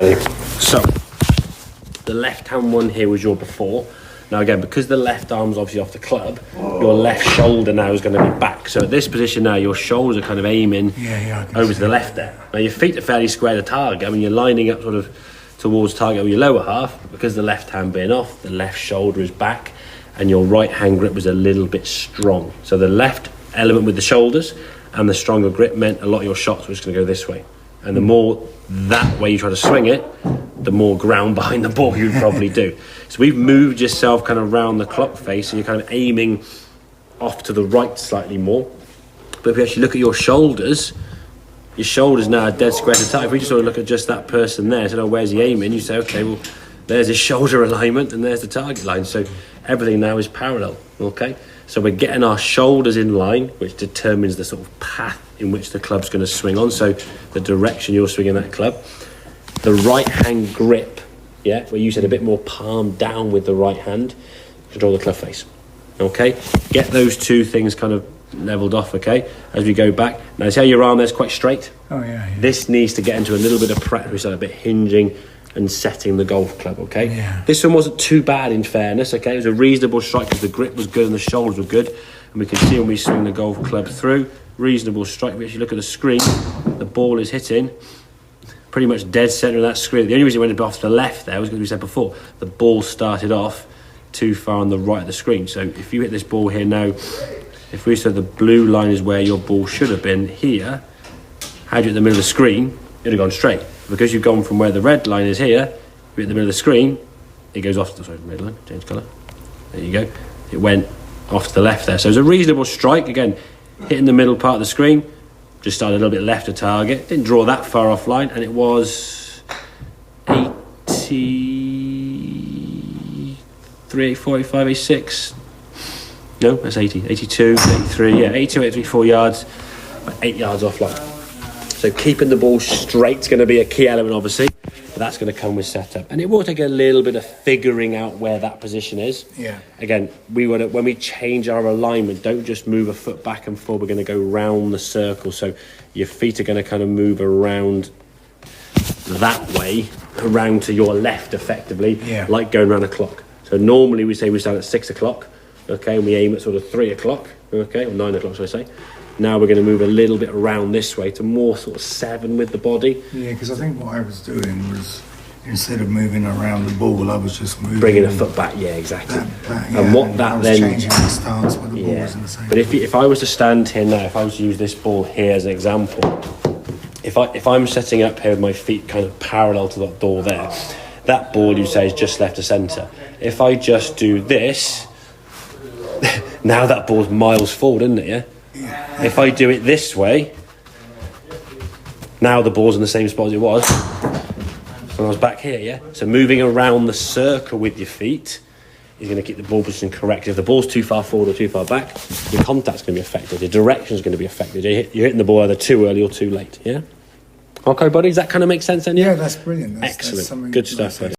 So, the left-hand one here was your before. Now again, because the left arm's obviously off the club, your left shoulder now is going to be back. So at this position now, your shoulders are kind of aiming over to the left there. Now your feet are fairly square to target. I mean, you're lining up sort of towards target with your lower half, but because the left hand being off, the left shoulder is back, and your right hand grip was a little bit strong. So the left element with the shoulders and the stronger grip meant a lot of your shots were just going to go this way. And the more that way you try to swing it, the more ground behind the ball you'd probably do. So we've moved yourself kind of round the clock face, and you're kind of aiming off to the right slightly more. But if you actually look at your shoulders now are dead square to target. If we just sort of look at just that person there, so where's he aiming? You say, okay, well, there's his shoulder alignment and there's the target line. So everything now is parallel, okay? So we're getting our shoulders in line, which determines the sort of path in which the club's going to swing on. So the direction you're swinging that club. The right hand grip, yeah, where you said a bit more palm down with the right hand, control the club face, okay? Get those two things kind of leveled off, okay, as we go back. Now see how your arm there's quite straight? Oh yeah. This needs to get into a little bit of practice, a bit hinging and setting the golf club, okay? Yeah. This one wasn't too bad in fairness, okay? It was a reasonable strike because the grip was good and the shoulders were good, and we can see when we swing the golf club through, reasonable strike. But if you look at the screen, the ball is hitting pretty much dead centre of that screen. The only reason it went off to the left there was because we said before, the ball started off too far on the right of the screen. So if you hit this ball here now, if we said the blue line is where your ball should have been here, had you at the middle of the screen, it'd have gone straight. Because you've gone from where the red line is here, you're at the middle of the screen, it goes off to the red line, change colour. There you go. It went off to the left there. So it was a reasonable strike. Again, hitting the middle part of the screen, just started a little bit left of target. Didn't draw that far offline, and it was 83, 84, 85, 86. No, that's 80, 82, 83, yeah, 82, 84 yards, about 8 yards offline. So keeping the ball straight is going to be a key element, obviously, but that's going to come with setup. And it will take a little bit of figuring out where that position is. Yeah. Again, when we change our alignment, don't just move a foot back and forward. We're going to go round the circle. So your feet are going to kind of move around that way, around to your left, effectively, like going around a clock. So normally we say we start at 6 o'clock. Okay, and we aim at sort of 3 o'clock, okay, or 9 o'clock, should I say. Now we're going to move a little bit around this way to more sort of 7 with the body. Yeah, because I think what I was doing was, instead of moving around the ball, I was just moving... Bringing a foot back, yeah, exactly. Back, and what that I was then... changing the stance with the ball was in the same... But if I was to stand here now, if I was to use this ball here as an example, if I'm setting up here with my feet kind of parallel to that door there, that ball, you say, is just left to centre. If I just do this... now that ball's miles forward, isn't it, yeah? If I do it this way, now the ball's in the same spot as it was when I was back here, yeah? So moving around the circle with your feet is going to keep the ball position correct. If the ball's too far forward or too far back, your contact's going to be affected, your direction's going to be affected. You're hitting the ball either too early or too late, yeah? Okay, buddy, does that kind of make sense then? Yeah, that's brilliant. Excellent. That's good stuff, buddy.